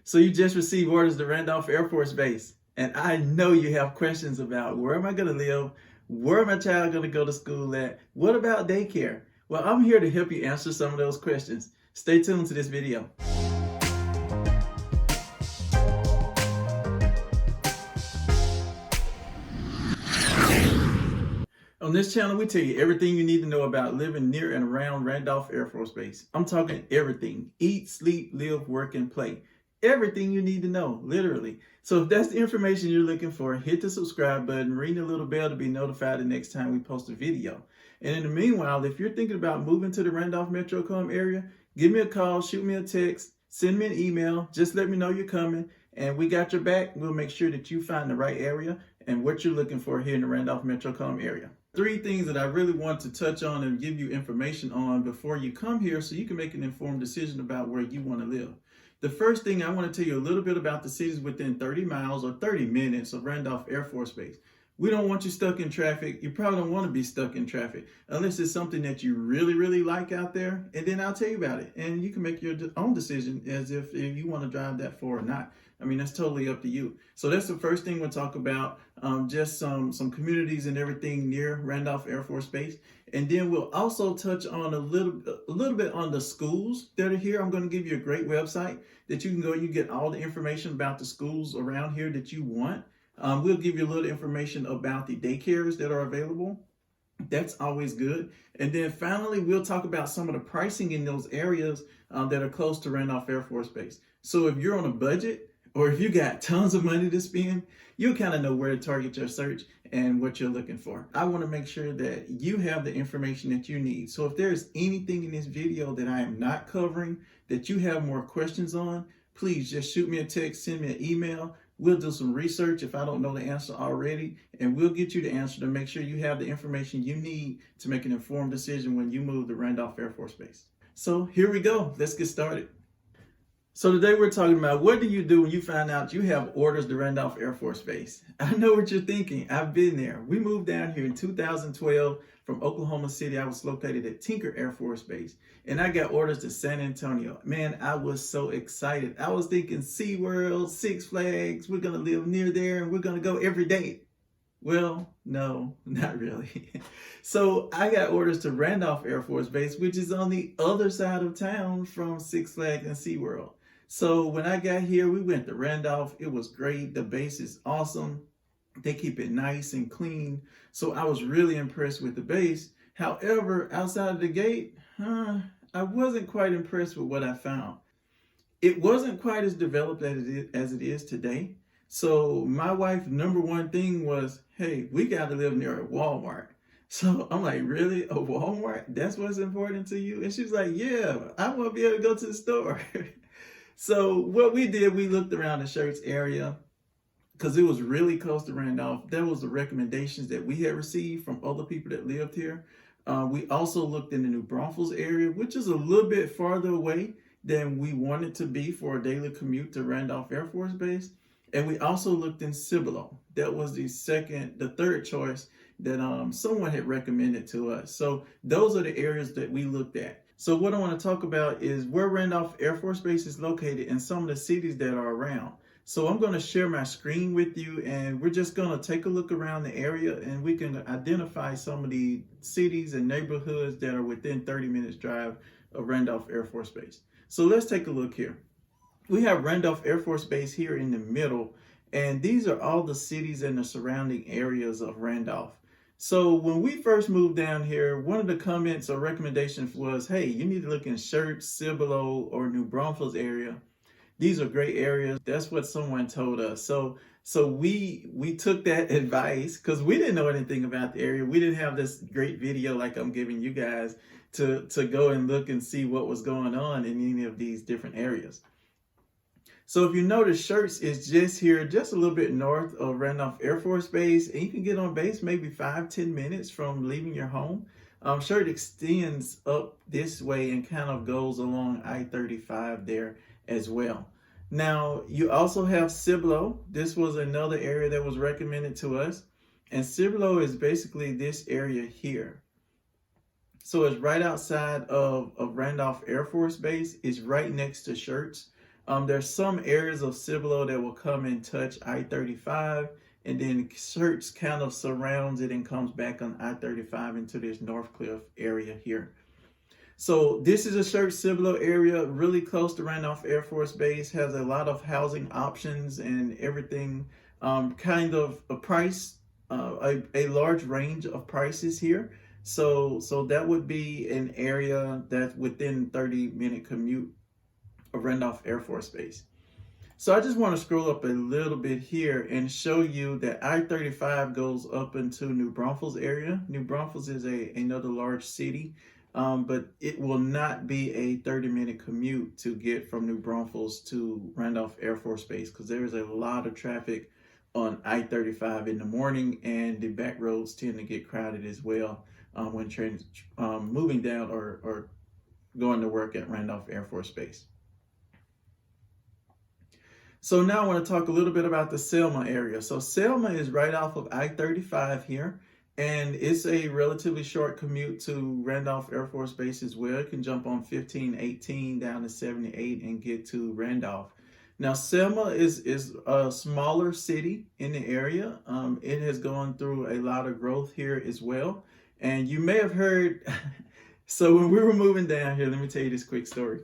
So you just received orders to Randolph Air Force Base. And I know you have questions about where am I going to live? Where my child going to go to school at? What about daycare? Well, I'm here to help you answer some of those questions. Stay tuned to this video. On this channel, we tell you everything you need to know about living near and around Randolph Air Force Base. I'm talking everything. Eat, sleep, live, work, and play. Everything you need to know, literally. So if that's the information you're looking for, hit the subscribe button, ring the little bell to be notified the next time we post a video. And in the meanwhile, if you're thinking about moving to the Randolph Metrocom area, give me a call, shoot me a text, send me an email, just let me know you're coming, and we got your back. We'll make sure that you find the right area and what you're looking for here in the Randolph Metrocom area. 3 things that I really want to touch on and give you information on before you come here so you can make an informed decision about where you want to live. The first thing, I want to tell you a little bit about the cities within 30 miles or 30 minutes of Randolph Air Force Base. We don't want you stuck in traffic. You probably don't want to be stuck in traffic unless it's something that you really, really like out there. And then I'll tell you about it. And you can make your own decision as if you want to drive that far or not. I mean, that's totally up to you. So that's the first thing we'll talk about, just some communities and everything near Randolph Air Force Base. And then we'll also touch on a little bit on the schools that are here. I'm going to give you a great website that you can go, you get all the information about the schools around here that you want. We'll give you a little information about the daycares that are available. That's always good. And then finally, we'll talk about some of the pricing in those areas that are close to Randolph Air Force Base. So if you're on a budget, or if you got tons of money to spend, you'll kind of know where to target your search and what you're looking for. I want to make sure that you have the information that you need. So if there's anything in this video that I am not covering that you have more questions on, please just shoot me a text, send me an email. We'll do some research if I don't know the answer already, and we'll get you the answer to make sure you have the information you need to make an informed decision when you move to Randolph Air Force Base. So here we go. Let's get started. So today we're talking about what do you do when you find out you have orders to Randolph Air Force Base. I know what you're thinking. I've been there. We moved down here in 2012 from Oklahoma City. I was located at Tinker Air Force Base, and I got orders to San Antonio. Man, I was so excited. I was thinking SeaWorld, Six Flags, we're going to live near there and we're going to go every day. Well, no, not really. So I got orders to Randolph Air Force Base, which is on the other side of town from Six Flags and SeaWorld. So when I got here, we went to Randolph. It was great. The base is awesome. They keep it nice and clean. So I was really impressed with the base. However, outside of the gate, I wasn't quite impressed with what I found. It wasn't quite as developed as it is today. So my wife's number one thing was, hey, we got to live near a Walmart. So I'm like, really? A Walmart? That's what's important to you? And she's like, yeah, I want to be able to go to the store. So what we did, we looked around the Schertz area because it was really close to Randolph. That was the recommendations that we had received from other people that lived here. We also looked in the New Braunfels area, which is a little bit farther away than we wanted to be for a daily commute to Randolph Air Force Base. And we also looked in Cibolo. That was the third choice that someone had recommended to us. So those are the areas that we looked at. So what I want to talk about is where Randolph Air Force Base is located and some of the cities that are around. So I'm going to share my screen with you, and we're just going to take a look around the area, and we can identify some of the cities and neighborhoods that are within 30 minutes drive of Randolph Air Force Base. So let's take a look here. We have Randolph Air Force Base here in the middle, and these are all the cities and the surrounding areas of Randolph. So when we first moved down here, one of the comments or recommendations was, hey, you need to look in Schertz, Cibolo, or New Braunfels area. These are great areas. That's what someone told us. So we took that advice because we didn't know anything about the area. We didn't have this great video like I'm giving you guys to go and look and see what was going on in any of these different areas. So if you notice, Schertz is just here, just a little bit north of Randolph Air Force Base, and you can get on base maybe 5-10 minutes from leaving your home. Schertz extends up this way and kind of goes along I-35 there as well. Now, you also have Cibolo. This was another area that was recommended to us, and Cibolo is basically this area here. So it's right outside of Randolph Air Force Base. It's right next to Schertz. There's some areas of Cibolo that will come and touch I-35, and then Church kind of surrounds it and comes back on I-35 into this North Cliff area here. So this is a Church Cibolo area, really close to Randolph Air Force Base, has a lot of housing options and everything, kind of a price, a large range of prices here. So that would be an area that's within 30-minute commute of Randolph Air Force Base. So I just want to scroll up a little bit here and show you that I-35 goes up into New Braunfels area. New Braunfels is another large city, but it will not be a 30-minute commute to get from New Braunfels to Randolph Air Force Base, because there is a lot of traffic on I-35 in the morning, and the back roads tend to get crowded as well when trains moving down or going to work at Randolph Air Force Base. So now I want to talk a little bit about the Selma area. So Selma is right off of I-35 here, and it's a relatively short commute to Randolph Air Force Base as well. You can jump on 1518 down to 78 and get to Randolph. Now Selma is a smaller city in the area. It has gone through a lot of growth here as well. And you may have heard, so when we were moving down here, let me tell you this quick story.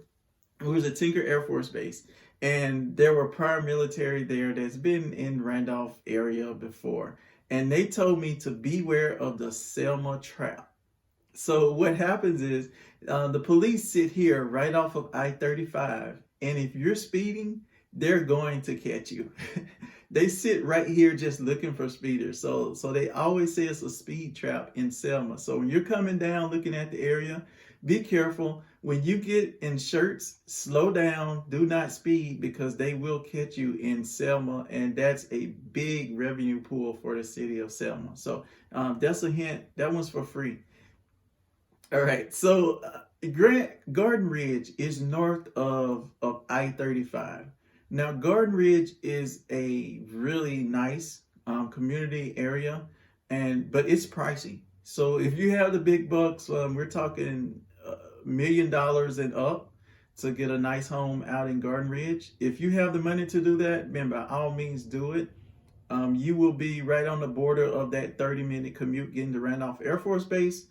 It was at Tinker Air Force Base, and there were prior military there that's been in Randolph area before, and they told me to beware of the Selma trap. So what happens is the police sit here right off of I-35, and if you're speeding, they're going to catch you. They sit right here just looking for speeders. So they always say it's a speed trap in Selma. So when you're coming down looking at the area, be careful. When you get in Shirts, slow down, do not speed, because they will catch you in Selma, and that's a big revenue pool for the city of Selma. So that's a hint. That one's for free. All right, so Garden Ridge is north of I-35. Now, Garden Ridge is a really nice community area, but it's pricey. So if you have the big bucks, we're talking $1 million and up to get a nice home out in Garden Ridge. If you have the money to do that, then by all means do it. You will be right on the border of that 30-minute commute getting to Randolph Air Force Base,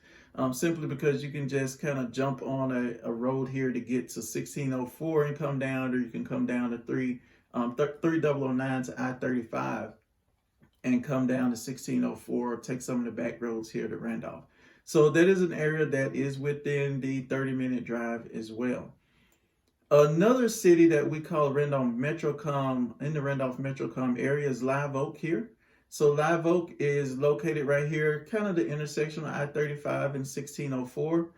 simply because you can just kind of jump on a road here to get to 1604 and come down, or you can come down to 3009 to I-35 and come down to 1604, take some of the back roads here to Randolph. So that is an area that is within the 30-minute drive as well. Another city that we call Randolph Metrocom, in the Randolph Metrocom area, is Live Oak here. So Live Oak is located right here, kind of the intersection of I-35 and 1604.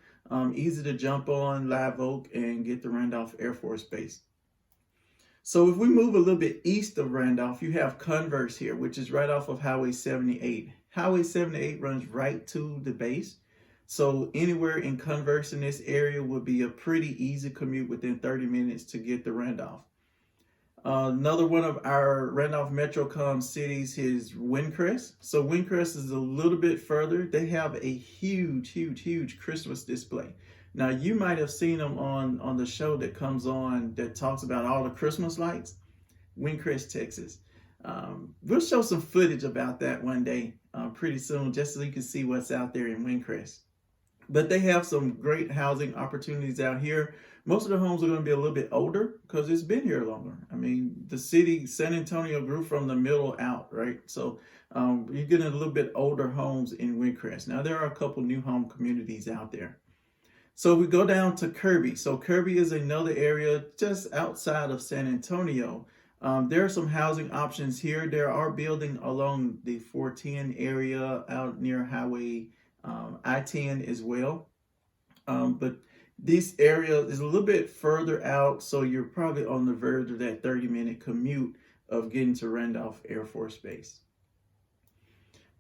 Easy to jump on Live Oak and get to Randolph Air Force Base. So if we move a little bit east of Randolph, you have Converse here, which is right off of Highway 78. Highway 78 runs right to the base. So anywhere in Converse in this area would be a pretty easy commute within 30 minutes to get to Randolph. Another one of our Randolph Metrocom cities is Windcrest. So Windcrest is a little bit further. They have a huge Christmas display. Now you might have seen them on the show that comes on that talks about all the Christmas lights. Windcrest, Texas. We'll show some footage about that one day pretty soon, just so you can see what's out there in Windcrest. But they have some great housing opportunities out here. Most of the homes are going to be a little bit older because it's been here longer. I mean, the city, San Antonio, grew from the middle out, right? So you're getting a little bit older homes in Windcrest. Now, there are a couple new home communities out there. So we go down to Kirby. So Kirby is another area just outside of San Antonio. There are some housing options here. There are building along the 410 area out near Highway I-10 as well. But this area is a little bit further out, so you're probably on the verge of that 30-minute commute of getting to Randolph Air Force Base.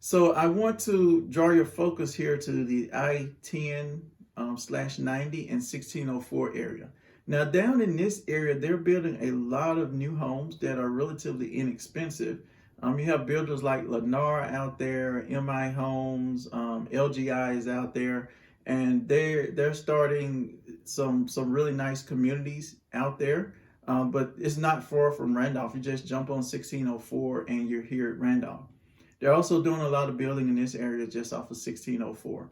So I want to draw your focus here to the I-10/90 and 1604 area. Now down in this area, they're building a lot of new homes that are relatively inexpensive. You have builders like Lennar out there, MI Homes, LGI is out there, and they're starting some really nice communities out there. but it's not far from Randolph. You just jump on 1604 and you're here at Randolph. They're also doing a lot of building in this area just off of 1604,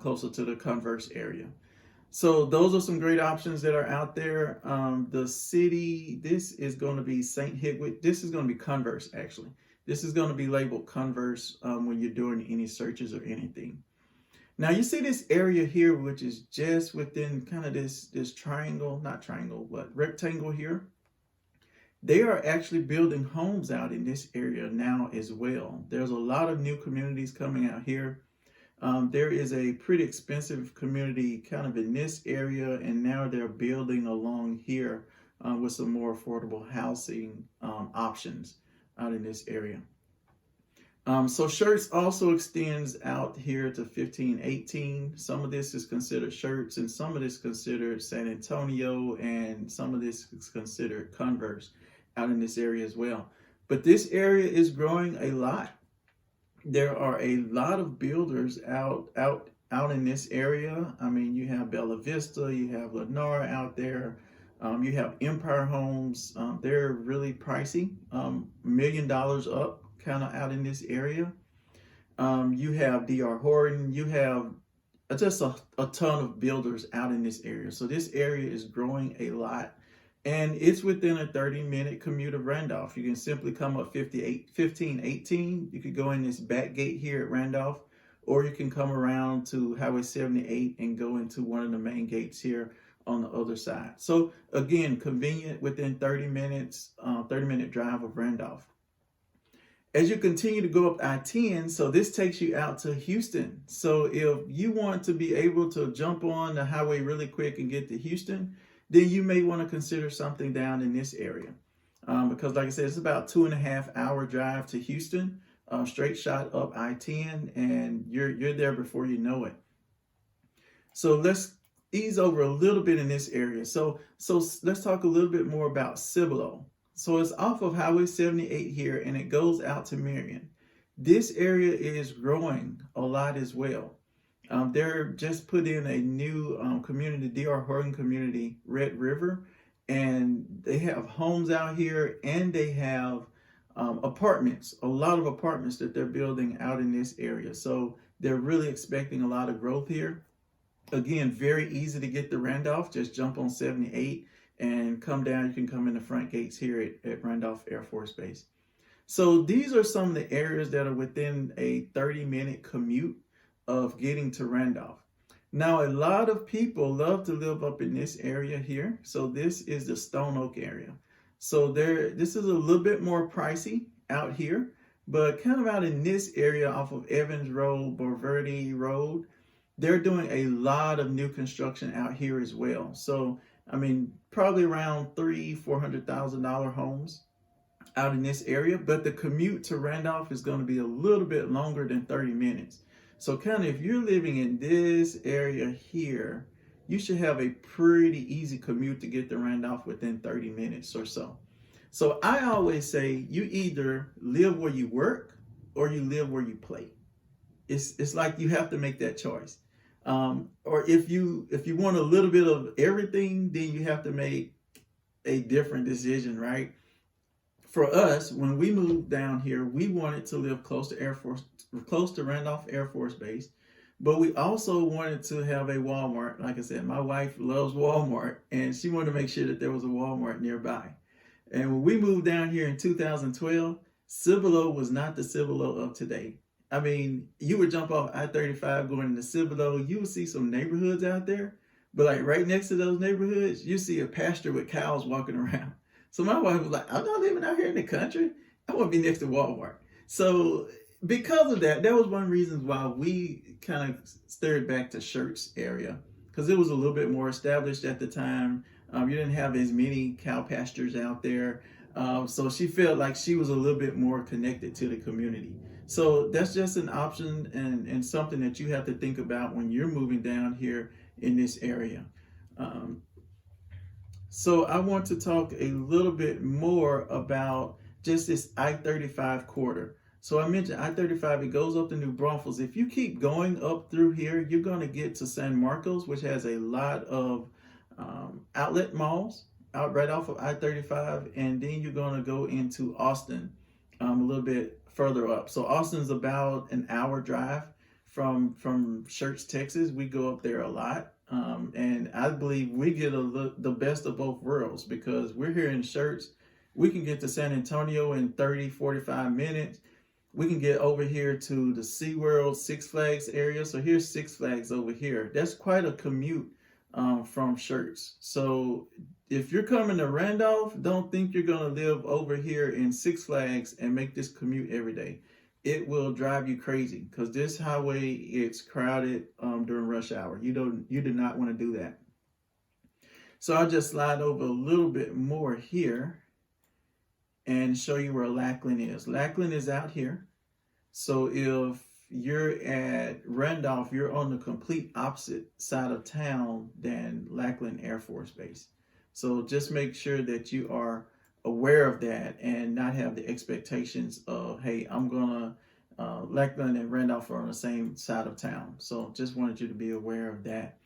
closer to the Converse area. So those are some great options that are out there. The city, this is going to be St. Higwood. This is going to be Converse, actually. This is going to be labeled Converse when you're doing any searches or anything. Now you see this area here, which is just within kind of this triangle, not triangle, but rectangle here. They are actually building homes out in this area now as well. There's a lot of new communities coming out here. There is a pretty expensive community kind of in this area, and now they're building along here with some more affordable housing options out in this area. So Schertz also extends out here to 1518. Some of this is considered Schertz, and some of this is considered San Antonio, and some of this is considered Converse out in this area as well. But this area is growing a lot. There are a lot of builders out in this area. I mean, you have Bella Vista, you have Lennar out there, you have Empire Homes. They're really pricey, $1 million up, kind of out in this area. You have D.R. Horton. You have just a ton of builders out in this area. So this area is growing a lot, and it's within a 30-minute commute of Randolph. You can simply come up 1518. You could go in this back gate here at Randolph, or you can come around to Highway 78 and go into one of the main gates here on the other side. So again, convenient, within 30 minutes, 30-minute drive of Randolph. As you continue to go up I-10, so this takes you out to Houston. So if you want to be able to jump on the highway really quick and get to Houston, then you may want to consider something down in this area. Because like I said, it's about 2.5-hour drive to Houston, straight shot up I-10, and you're there before you know it. So let's ease over a little bit in this area. So let's talk a little bit more about Cibolo. So it's off of Highway 78 here, and it goes out to Marion. This area is growing a lot as well. They're just put in a new community, D.R. Horton community, Red River, and they have homes out here, and they have apartments, a lot of apartments that they're building out in this area. So they're really expecting a lot of growth here. Again, very easy to get to Randolph. Just jump on 78 and come down. You can come in the front gates here at Randolph Air Force Base. So these are some of the areas that are within a 30-minute commute of getting to Randolph. Now, a lot of people love to live up in this area here. So this is the Stone Oak area. So this is a little bit more pricey out here, but kind of out in this area off of Evans Road, Borverde Road, they're doing a lot of new construction out here as well. So I mean, probably around $300,000-$400,000 homes out in this area, but the commute to Randolph is going to be a little bit longer than 30 minutes. So kind of if you're living in this area here, you should have a pretty easy commute to get to Randolph within 30 minutes or so. So I always say you either live where you work or you live where you play. It's like you have to make that choice. Or if you want a little bit of everything, then you have to make a different decision, right? For us, when we moved down here, we wanted to live close to Randolph Air Force Base, but we also wanted to have a Walmart. Like I said, my wife loves Walmart, and she wanted to make sure that there was a Walmart nearby. And when we moved down here in 2012, Cibolo was not the Cibolo of today. I mean, you would jump off I-35 going into Cibolo, you would see some neighborhoods out there, but like right next to those neighborhoods, you see a pasture with cows walking around. So my wife was like, I'm not living out here in the country. I want to be next to Walmart. So because of that, that was one of the reasons why we kind of steered back to Schertz area, because it was a little bit more established at the time. You didn't have as many cow pastures out there. So she felt like she was a little bit more connected to the community. So that's just an option and something that you have to think about when you're moving down here in this area. So I want to talk a little bit more about just this I-35 corridor. So I mentioned I-35, it goes up to New Braunfels. If you keep going up through here, you're going to get to San Marcos, which has a lot of outlet malls out right off of I-35, and then you're going to go into Austin, a little bit further up. So Austin's about an hour drive from Church, Texas. We go up there a lot. And I believe we get the best of both worlds, because we're here in Church. We can get to San Antonio in 30, 45 minutes. We can get over here to the SeaWorld, Six Flags area. So here's Six Flags over here. That's quite a commute from Church. So if you're coming to Randolph, don't think you're going to live over here in Six Flags and make this commute every day. It will drive you crazy, because this highway, it's crowded during rush hour. You do not want to do that. So I'll just slide over a little bit more here and show you where Lackland is. Lackland is out here. So if you're at Randolph, you're on the complete opposite side of town than Lackland Air Force Base. So just make sure that you are aware of that and not have the expectations of, hey, I'm gonna Lackland and Randolph are on the same side of town. So just wanted you to be aware of that.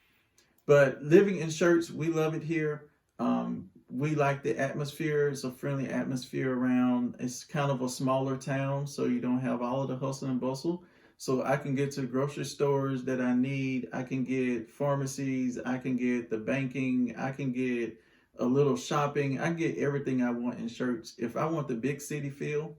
But living in Church, we love it here. We like the atmosphere. It's a friendly atmosphere around. It's kind of a smaller town, so you don't have all of the hustle and bustle. So I can get to grocery stores that I need. I can get pharmacies. I can get the banking. I can get a little shopping. I get everything I want in Church. If I want the big city feel,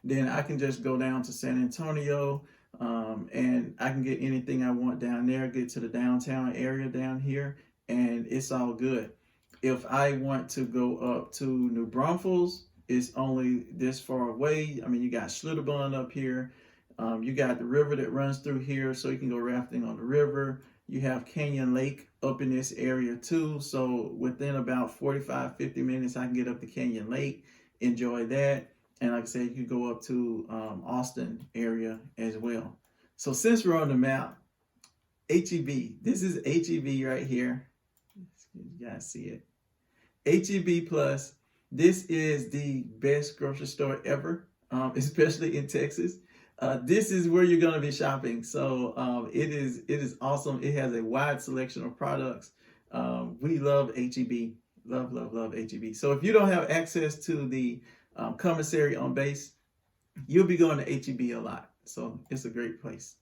then I can just go down to San Antonio, and I can get anything I want down there, get to the downtown area down here, and it's all good. If I want to go up to New Braunfels, it's only this far away. I mean, you got Schlitterbahn up here. You got the river that runs through here, so you can go rafting on the river. You have Canyon Lake up in this area too. So within about 45, 50 minutes, I can get up to Canyon Lake, enjoy that. And like I said, you can go up to Austin area as well. So since we're on the map, HEB, this is HEB right here. You guys see it. HEB Plus, this is the best grocery store ever, especially in Texas. This is where you're going to be shopping. So it is awesome. It has a wide selection of products. We love HEB. Love HEB. So if you don't have access to the commissary on base, you'll be going to HEB a lot. So it's a great place.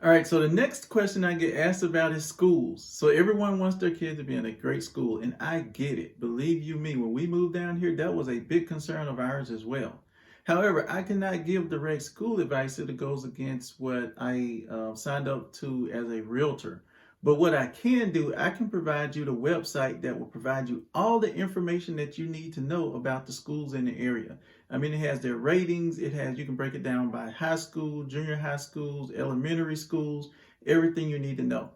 All right, so the next question I get asked about is schools. So everyone wants their kids to be in a great school, and I get it. Believe you me, when we moved down here, that was a big concern of ours as well. However, I cannot give direct school advice if it goes against what I signed up to as a realtor. But what I can do, I can provide you the website that will provide you all the information that you need to know about the schools in the area. I mean, it has their ratings. It has, you can break it down by high school, junior high schools, elementary schools, everything you need to know.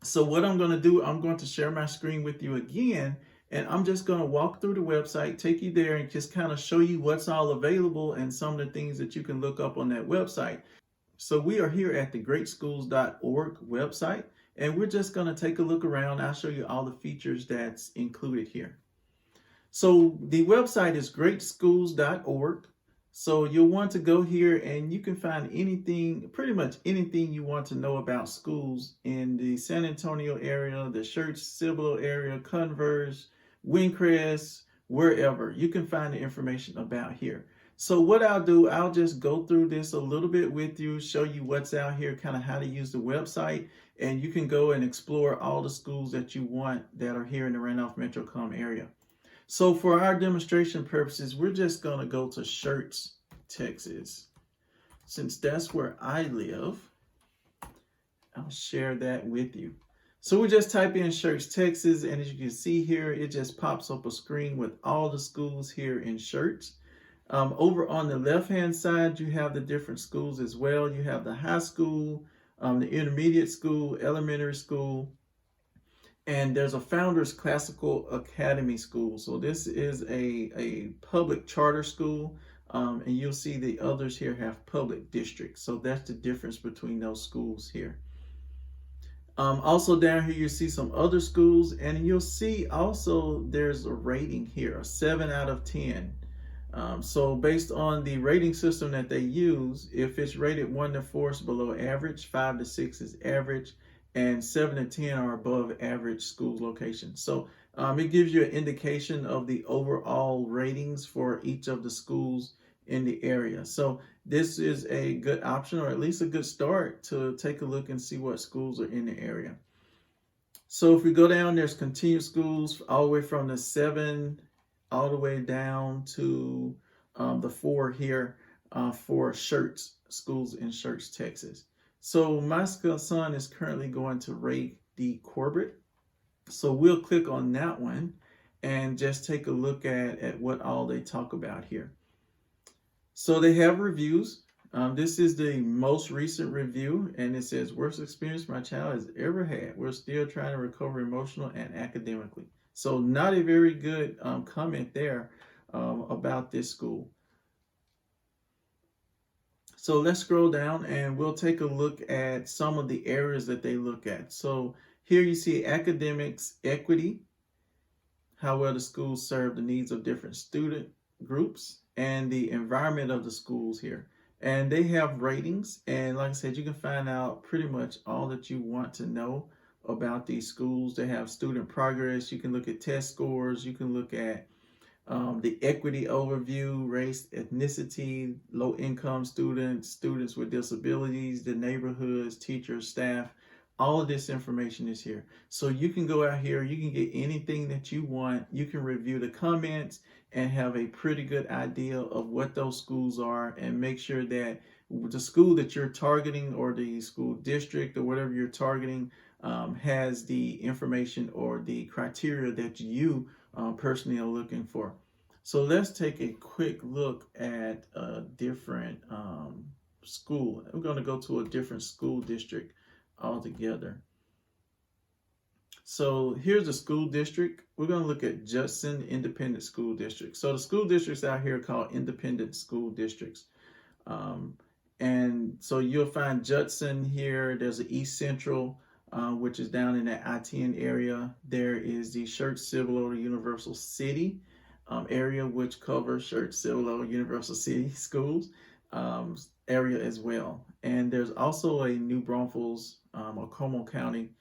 So what I'm going to do, I'm going to share my screen with you again, and I'm just going to walk through the website, take you there, and just kind of show you what's all available and some of the things that you can look up on that website. So we are here at the greatschools.org website, and we're just going to take a look around. I'll show you all the features that's included here. So the website is greatschools.org. So you'll want to go here and you can find anything, pretty much anything you want to know about schools in the San Antonio area, the Church, Cibolo area, Converse, Windcrest, wherever. You can find the information about here. So what I'll do, I'll just go through this a little bit with you, show you what's out here, kind of how to use the website, and you can go and explore all the schools that you want that are here in the Randolph Metrocom area. So for our demonstration purposes, we're just going to go to Church, Texas. Since that's where I live, I'll share that with you. So we just type in Church, Texas, and as you can see here, it just pops up a screen with all the schools here in Church. Over on the left-hand side, you have the different schools as well. You have the high school, the intermediate school, elementary school, and there's a Founders Classical Academy school. So this is a public charter school, and you'll see the others here have public districts. So that's the difference between those schools here. Also down here, you see some other schools, and you'll see also there's a rating here, a 7 out of 10. So based on the rating system that they use, if it's rated 1 to 4 is below average, 5 to 6 is average, and 7 to 10 are above average school locations. So It gives you an indication of the overall ratings for each of the schools in the area. So this is a good option, or at least a good start, to take a look and see what schools are in the area. So if we go down, there's continued schools all the way from the 7 all the way down to the 4 here for Schertz schools in Schertz, Texas. So my son is currently going to Ray D. Corbett. So we'll click on that one and just take a look at what all they talk about here. So they have reviews. This is the most recent review, and it says, worst experience my child has ever had. We're still trying to recover emotional and academically. So not a very good comment there about this school. So let's scroll down and we'll take a look at some of the areas that they look at. So here you see academics, equity, how well the schools serve the needs of different student groups, and the environment of the schools here. And they have ratings, and like I said, you can find out pretty much all that you want to know about these schools. They have student progress. You can look at test scores. You can look at the equity overview, race, ethnicity, low-income students, students with disabilities, the neighborhoods, teachers, staff. All of this information is here. So you can go out here, you can get anything that you want. You can review the comments and have a pretty good idea of what those schools are, and make sure that the school that you're targeting, or the school district, or whatever you're targeting, has the information or the criteria that you personally are looking for. So let's take a quick look at a different school. We're going to go to a different school district altogether. So here's a school district. We're going to look at Judson Independent School District. So the school districts out here are called independent school districts. And so you'll find Judson here. There's the East Central, which is down in that I-10 area. There is the Schertz, Cibolo, Universal City area, which covers Schertz, Cibolo, Universal City schools area as well. And there's also a New Braunfels or Como County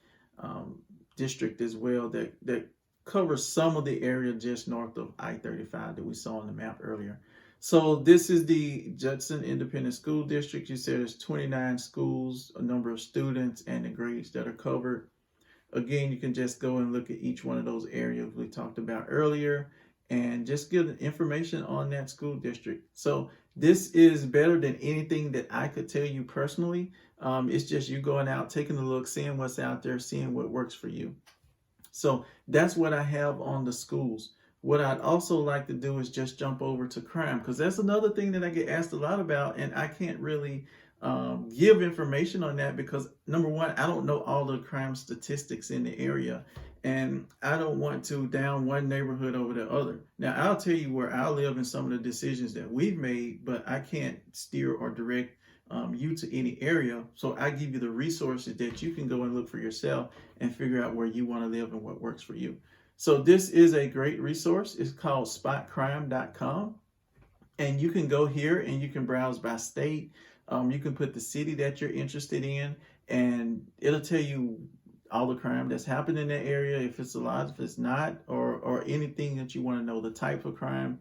district as well that covers some of the area just north of I-35 that we saw on the map earlier. So this is the Judson Independent School District. You said there's 29 schools, a number of students, and the grades that are covered. Again, you can just go and look at each one of those areas we talked about earlier and just get information on that school district. So this is better than anything that I could tell you personally. It's just you going out, taking a look, seeing what's out there, seeing what works for you. So that's what I have on the schools. What I'd also like to do is just jump over to crime, because that's another thing that I get asked a lot about, and I can't really give information on that because, number one, I don't know all the crime statistics in the area, and I don't want to down one neighborhood over the other. Now, I'll tell you where I live and some of the decisions that we've made, but I can't steer or direct you to any area. So I give you the resources that you can go and look for yourself and figure out where you want to live and what works for you. So this is a great resource. It's called spotcrime.com. And you can go here and you can browse by state. You can put the city that you're interested in, and it'll tell you all the crime that's happened in that area, if it's a lot, if it's not, or anything that you want to know, the type of crime.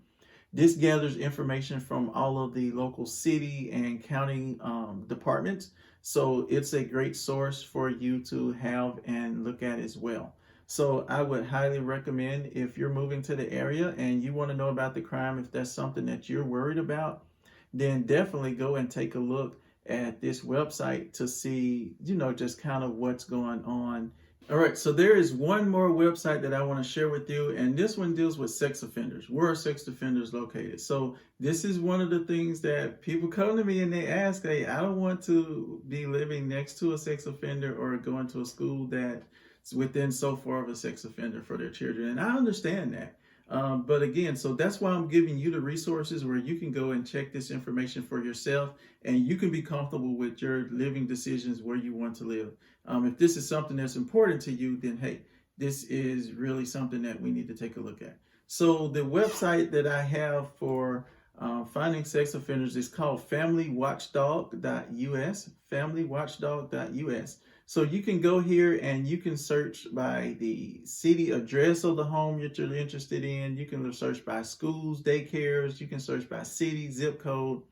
This gathers information from all of the local city and county departments. So it's a great source for you to have and look at as well. So I would highly recommend, if you're moving to the area and you want to know about the crime, if that's something that you're worried about, then definitely go and take a look at this website to see, just kind of what's going on. All right, so there is one more website that I want to share with you, and this one deals with sex offenders. Where are sex offenders located? So this is one of the things that people come to me and they ask, hey, I don't want to be living next to a sex offender or going to a school that's within so far of a sex offender for their children. And I understand that. But again, so that's why I'm giving you the resources where you can go and check this information for yourself, and you can be comfortable with your living decisions where you want to live. If this is something that's important to you, then hey, this is really something that we need to take a look at. So the website that I have for finding sex offenders is called familywatchdog.us, familywatchdog.us. So you can go here and you can search by the city address of the home that you're interested in. You can search by schools, daycares. You can search by city, zip code,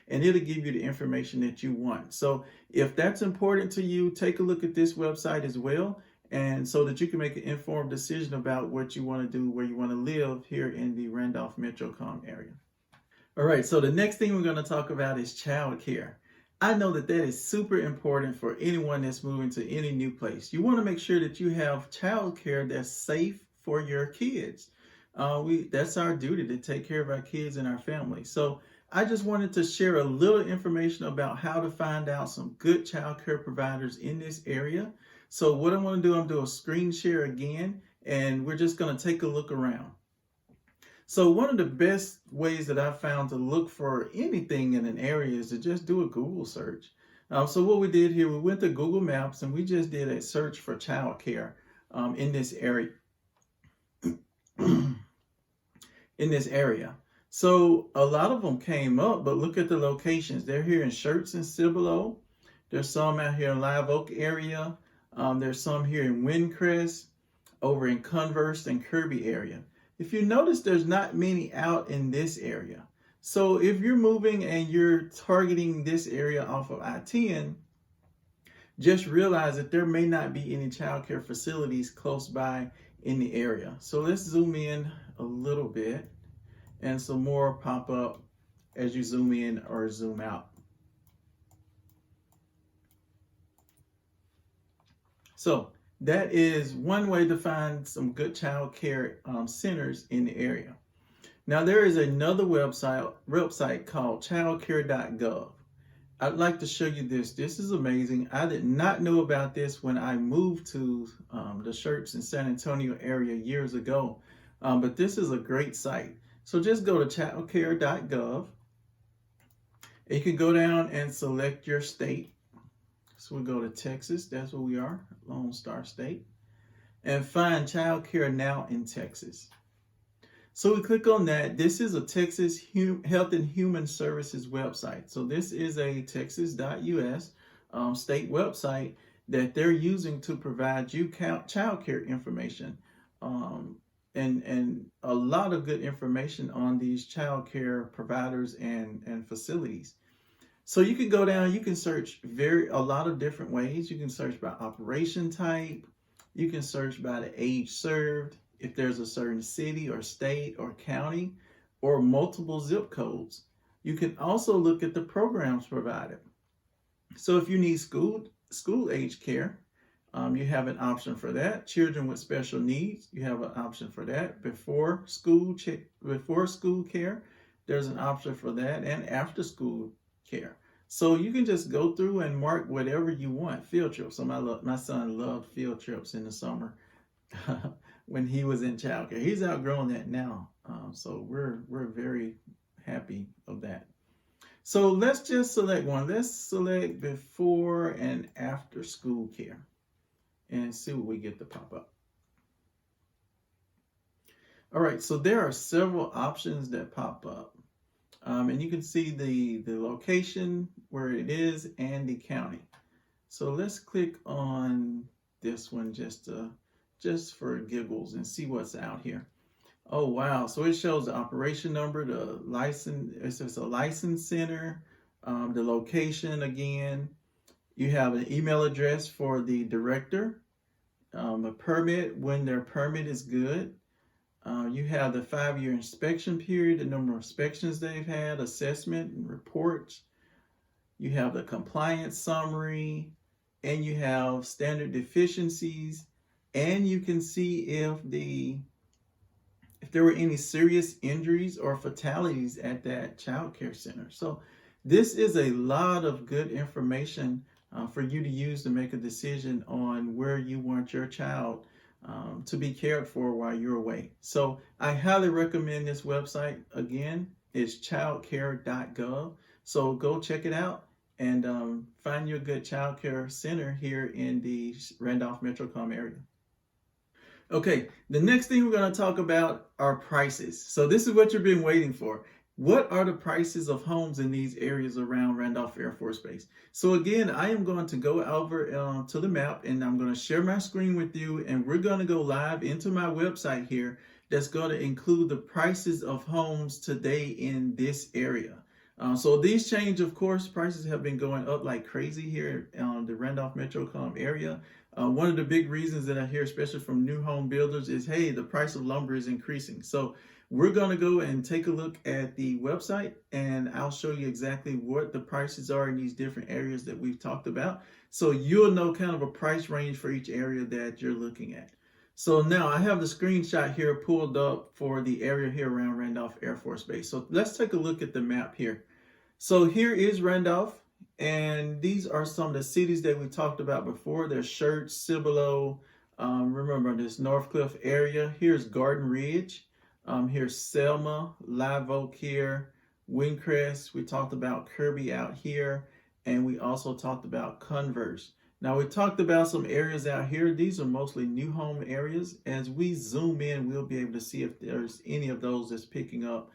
and it'll give you the information that you want. So if that's important to you, take a look at this website as well, and so that you can make an informed decision about what you want to do, where you want to live here in the Randolph Metrocom area. All right, so the next thing we're going to talk about is child care. I know that that is super important for anyone that's moving to any new place. You want to make sure that you have child care that's safe for your kids. That's our duty, to take care of our kids and our family. So I just wanted to share a little information about how to find out some good child care providers in this area. So what I'm going to do, I'm going to do a screen share again, and we're just going to take a look around. So one of the best ways that I've found to look for anything in an area is to just do a Google search. So what we did here, we went to Google Maps and we just did a search for childcare in this area. So a lot of them came up, but look at the locations. They're here in Schertz and Cibolo. There's some out here in Live Oak area. There's some here in Windcrest, over in Converse and Kirby area. If you notice, there's not many out in this area. So if you're moving and you're targeting this area off of I-10, just realize that there may not be any childcare facilities close by in the area. So let's zoom in a little bit, and some more pop up as you zoom in or zoom out. So that is one way to find some good child care centers in the area. Now there is another website called childcare.gov. I'd like to show you this. This is amazing. I did not know about this when I moved to the Schertz and San Antonio area years ago, but this is a great site. So just go to childcare.gov. You can go down and select your state. So we go to Texas, that's where we are, Lone Star State, and find Child Care Now in Texas. So we click on that. This is a Texas Health and Human Services website. So this is a texas.us state website that they're using to provide you child care information and a lot of good information on these child care providers and facilities. So you can go down, you can search a lot of different ways. You can search by operation type. You can search by the age served, if there's a certain city or state or county or multiple zip codes. You can also look at the programs provided. So if you need school age care, you have an option for that. Children with special needs, you have an option for that. Before school care, there's an option for that, and after school care. So you can just go through and mark whatever you want. Field trips. So my son loved field trips in the summer when he was in childcare. He's outgrown that now, so we're very happy of that. So let's just select one. Let's select before and after school care and see what we get to pop up. All right, so there are several options that pop up. And you can see the location where it is and the county. So let's click on this one just for giggles and see what's out here. Oh wow! So it shows the operation number, the license. It's a license center, the location again. You have an email address for the director, a permit when their permit is good. You have the 5-year inspection period, the number of inspections they've had, assessment and reports. You have the compliance summary, and you have standard deficiencies, and you can see if there were any serious injuries or fatalities at that child care center. So this is a lot of good information for you to use to make a decision on where you want your child to be cared for while you're away. So I highly recommend this website. Again, it's childcare.gov. So go check it out and find you a good child care center here in the Randolph Metrocom area. Okay, the next thing we're going to talk about are prices. So this is what you've been waiting for. What are the prices of homes in these areas around Randolph Air Force Base? So again, I am going to go over to the map, and I'm going to share my screen with you, and we're going to go live into my website here that's going to include the prices of homes today in this area. So these change, of course. Prices have been going up like crazy here in the Randolph Metrocom area. One of the big reasons that I hear, especially from new home builders, is, hey, the price of lumber is increasing. So we're going to go and take a look at the website, and I'll show you exactly what the prices are in these different areas that we've talked about. So you'll know kind of a price range for each area that you're looking at. So now I have the screenshot here pulled up for the area here around Randolph Air Force Base. So let's take a look at the map here. So here is Randolph, and these are some of the cities that we talked about before. There's Church, Cibolo, remember this North Cliff area. Here's Garden Ridge. Here's Selma, Live Oak here, Windcrest. We talked about Kirby out here, and we also talked about Converse. Now we talked about some areas out here. These are mostly new home areas. As we zoom in, we'll be able to see if there's any of those that's picking up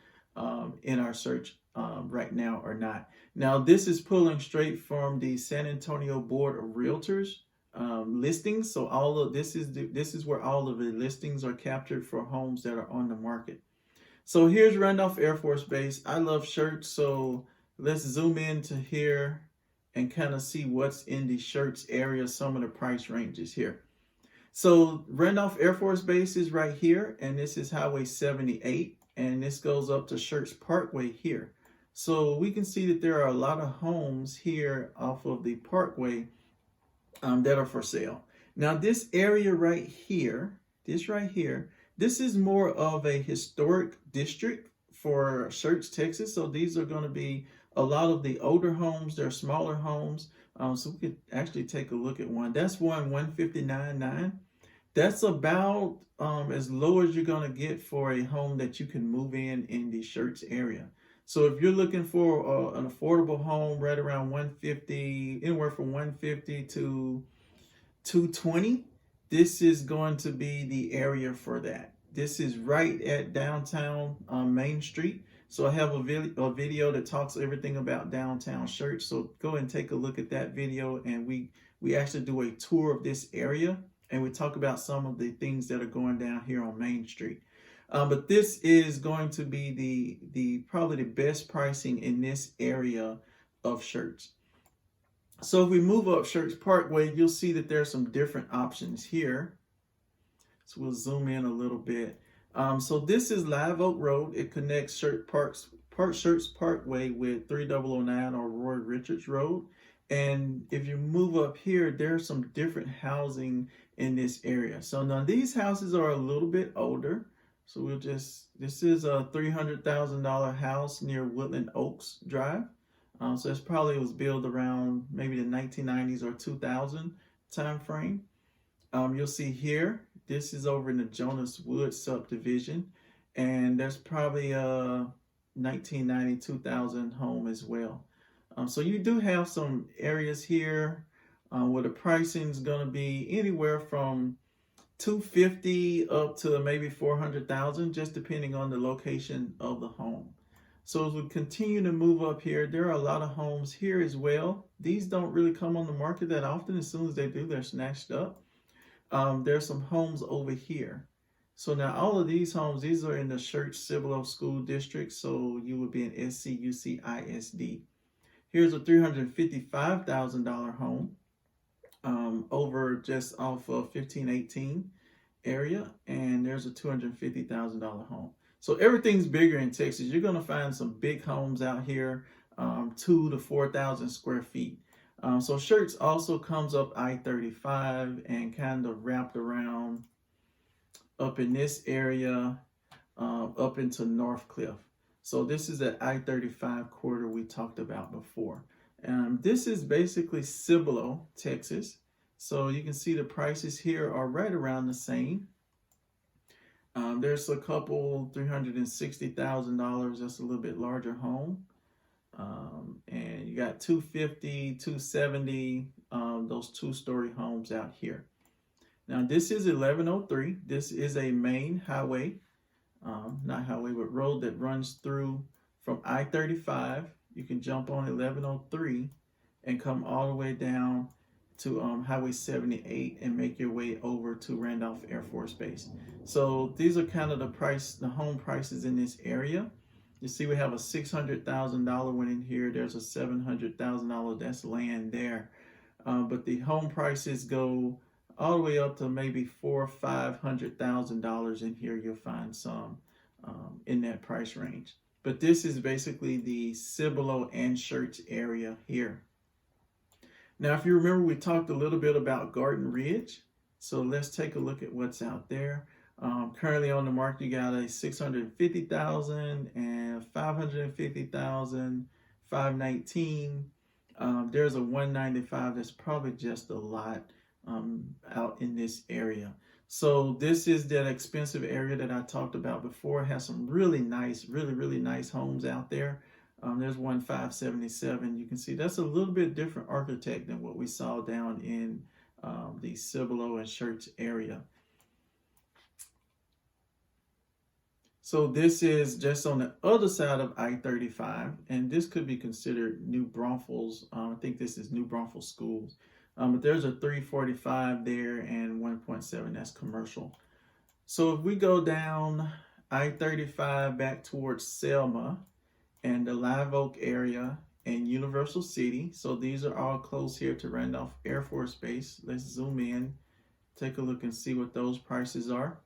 in our search right now or not. Now this is pulling straight from the San Antonio Board of Realtors listings. So all of this is where all of the listings are captured for homes that are on the market. So here's Randolph Air Force Base. I love shirts, so let's zoom into here and kind of see what's in the shirts area, some of the price ranges here. So Randolph Air Force Base is right here, and this is Highway 78, and this goes up to Shirts Parkway here. So we can see that there are a lot of homes here off of the Parkway that are for sale. Now this area right here, this is more of a historic district for Church, Texas. So these are going to be a lot of the older homes. They're smaller homes. So we could actually take a look at one. That's 159.9. That's about as low as you're going to get for a home that you can move in the Church area. So if you're looking for an affordable home right around 150, anywhere from 150 to 220, this is going to be the area for that. This is right at downtown Main Street. So I have a video that talks everything about downtown Church. So go and take a look at that video, and we actually do a tour of this area, and we talk about some of the things that are going down here on Main Street. But this is going to be the probably the best pricing in this area of Church. So if we move up Church Parkway, you'll see that there's some different options here. So we'll zoom in a little bit. So this is Live Oak Road. It connects Church Parkway with 3009 or Roy Richards Road. And if you move up here, there's some different housing in this area. So now these houses are a little bit older. So this is a $300,000 house near Woodland Oaks Drive. So this probably was built around maybe the 1990s or 2000 time frame. You'll see here, this is over in the Jonas Woods subdivision, and there's probably a 1990, 2000 home as well. So you do have some areas here where the pricing is going to be anywhere from $250 up to maybe $400,000, just depending on the location of the home. So as we continue to move up here, there are a lot of homes here as well. These don't really come on the market that often. As soon as they do, they're snatched up. There's some homes over here. So now all of these homes, these are in the Church Cibolo School District. So you would be in SCUC ISD. Here's a $355,000 home over just off of 1518 area, and there's a $250,000 home. So everything's bigger in Texas. You're going to find some big homes out here, 2,000 to 4,000 square feet. So Church also comes up I-35 and kind of wrapped around up in this area, up into North Cliff. So this is that I-35 corridor we talked about before. This is basically Cibolo, Texas. So you can see the prices here are right around the same. There's a couple $360,000. That's a little bit larger home. And you got 250, 270, those two-story homes out here. Now this is 1103. This is a main highway, not highway, but road that runs through from I-35. You can jump on 1103 and come all the way down to Highway 78 and make your way over to Randolph Air Force Base. So these are kind of the home prices in this area. You see we have a $600,000 one in here. There's a $700,000, that's land there. But the home prices go all the way up to maybe $400,000 or $500,000 in here. You'll find some in that price range. But this is basically the Cibolo and Church area here. Now, if you remember, we talked a little bit about Garden Ridge. So let's take a look at what's out there. Currently on the market, you got a $650,000 and $550,000, $519,000. There's a $195,000 that's probably just a lot out in this area. So this is that expensive area that I talked about before. It has some really nice, really nice homes out there. There's one 577. You can see that's a little bit different architect than what we saw down in the Cibolo and Church area. So this is just on the other side of I-35, and this could be considered New Braunfels. I think this is New Braunfels Schools. But there's a 345 there and 1.7, that's commercial. So if we go down I-35 back towards Selma and the Live Oak area and Universal City. So these are all close here to Randolph Air Force Base. Let's zoom in, take a look and see what those prices are.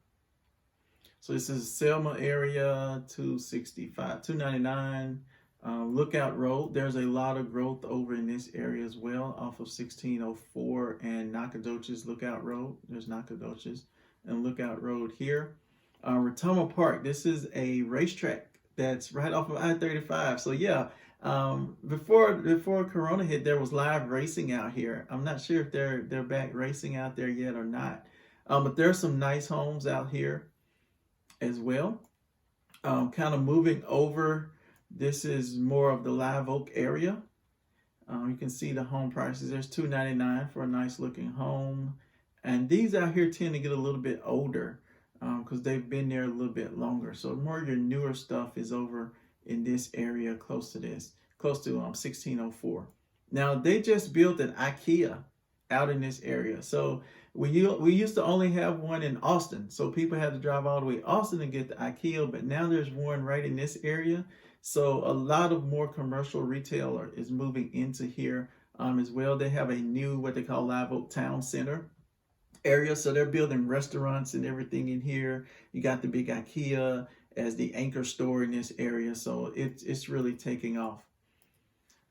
So this is Selma area, 265, 299. Lookout Road, there's a lot of growth over in this area as well, off of 1604 and Nacogdoches Lookout Road. There's Nacogdoches and Lookout Road here. Rotoma Park, this is a racetrack that's right off of I-35. So yeah, before Corona hit, there was live racing out here. I'm not sure if they're back racing out there yet or not. But there's some nice homes out here as well. Kind of moving over, this is more of the Live Oak area. You can see the home prices. There's $299 for a nice looking home. And these out here tend to get a little bit older because they've been there a little bit longer. So more of your newer stuff is over in this area close to this, close to 1604. Now they just built an IKEA out in this area. So we used to only have one in Austin. So people had to drive all the way to Austin to get the IKEA, but now there's one right in this area. So a lot of more commercial retail is moving into here as well. They have a new, what they call Live Oak Town Center area. So they're building restaurants and everything in here. You got the big IKEA as the anchor store in this area. So it's really taking off.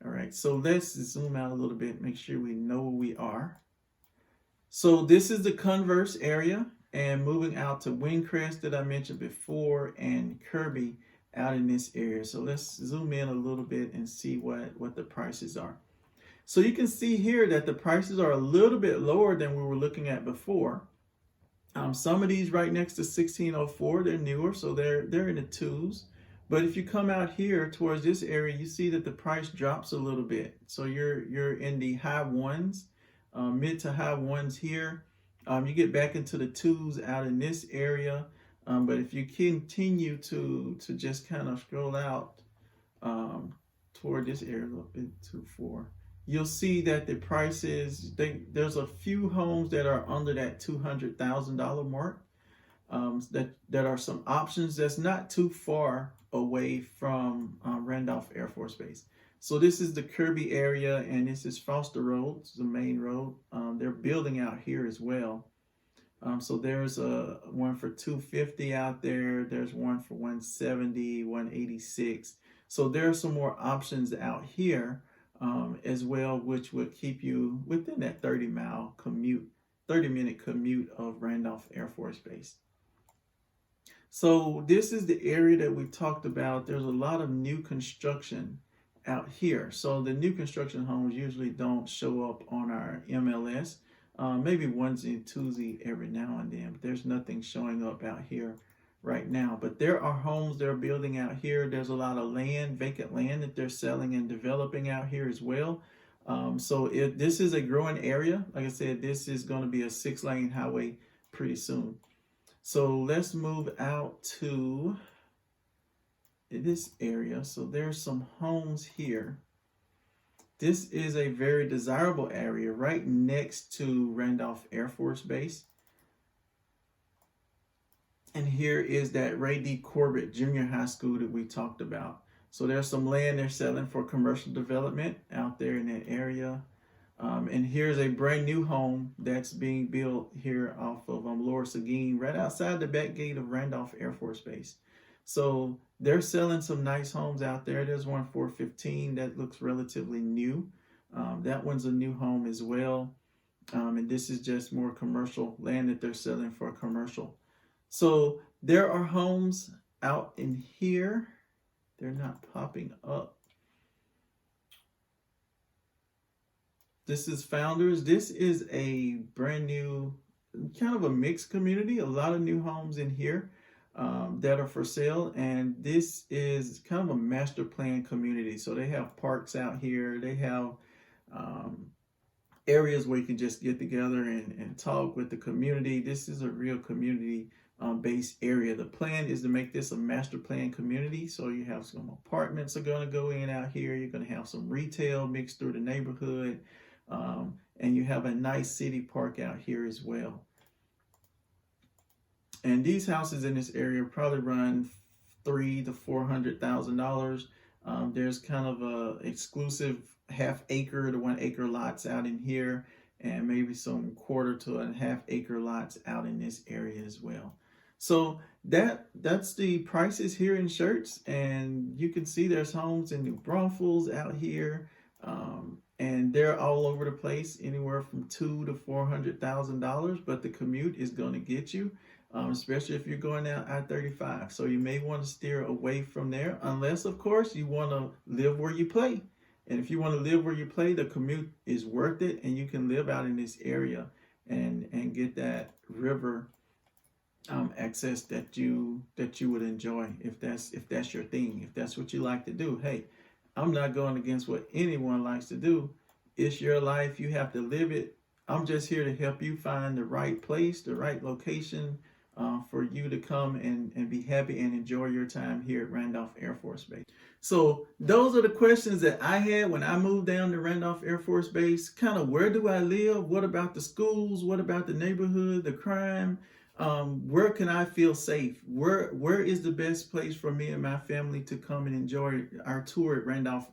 All right, so let's zoom out a little bit, make sure we know where we are. So this is the Converse area, and moving out to Windcrest that I mentioned before, and Kirby out in this area. So let's zoom in a little bit and see what the prices are. So you can see here that the prices are a little bit lower than we were looking at before. Some of these right next to 1604, they're newer, so they're in the twos. But if you come out here towards this area, you see that the price drops a little bit. So you're in the high ones, mid to high ones here. You get back into the twos out in this area. But if you continue to just kind of scroll out toward this area a little bit to 4, you'll see that the prices, there's a few homes that are under that $200,000 mark. That are some options that's not too far away from Randolph Air Force Base. So this is the Kirby area, and this is Foster Road, the main road. They're building out here as well. So there's one for $250 out there. There's one for $170, $186. So there are some more options out here as well, which would keep you within that 30-minute commute of Randolph Air Force Base. So this is the area that we talked about. There's a lot of new construction out here. So the new construction homes usually don't show up on our MLS. Maybe onesie and twosie every now and then, but there's nothing showing up out here right now. But there are homes they're building out here. There's a lot of land, vacant land that they're selling and developing out here as well. So this is a growing area. Like I said, this is going to be a 6-lane highway pretty soon. So let's move out to this area. So there's some homes here. This is a very desirable area right next to Randolph Air Force Base. And here is that Ray D. Corbett Junior High School that we talked about. So there's some land they're selling for commercial development out there in that area. And here's a brand new home that's being built here off of Lower Seguin, right outside the back gate of Randolph Air Force Base. So they're selling some nice homes out there. There's one for 15 that looks relatively new. That one's a new home as well. And this is just more commercial land that they're selling for commercial. So there are homes out in here. They're not popping up. This is Founders. This is a brand new, kind of a mixed community. A lot of new homes in here that are for sale. And this is kind of a master plan community. So they have parks out here. They have areas where you can just get together and talk with the community. This is a real community based area. The plan is to make this a master plan community. So you have some apartments are going to go in out here. You're going to have some retail mixed through the neighborhood. And you have a nice city park out here as well. And these houses in this area probably run $300,000 to $400,000. There's kind of a exclusive half acre to 1 acre lots out in here, and maybe some quarter to a half acre lots out in this area as well. So that's the prices here in Schertz, and you can see there's homes in New Braunfels out here, and they're all over the place, anywhere from $200,000 to $400,000. But the commute is going to get you, especially if you're going down I-35. So you may want to steer away from there, unless of course you want to live where you play. And if you want to live where you play, the commute is worth it, and you can live out in this area and get that river access that you would enjoy if that's your thing, if that's what you like to do. Hey, I'm not going against what anyone likes to do. It's your life. You have to live it. I'm just here to help you find the right place, the right location for you to come and be happy and enjoy your time here at Randolph Air Force Base. So those are the questions that I had when I moved down to Randolph Air Force Base. Kind of, where do I live? What about the schools? What about the neighborhood, the crime? Where can I feel safe? Where is the best place for me and my family to come and enjoy our tour at Randolph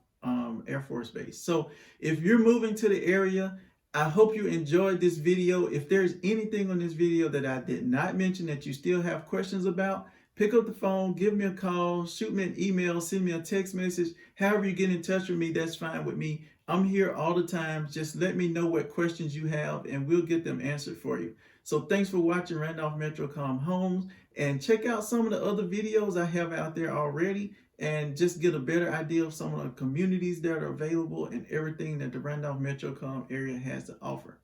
Air Force Base? So if you're moving to the area, I hope you enjoyed this video. If there's anything on this video that I did not mention that you still have questions about, pick up the phone, give me a call, shoot me an email, send me a text message. However you get in touch with me, that's fine with me. I'm here all the time. Just let me know what questions you have and we'll get them answered for you. So thanks for watching Randolph Metrocom Homes, and check out some of the other videos I have out there already and just get a better idea of some of the communities that are available and everything that the Randolph Metrocom area has to offer.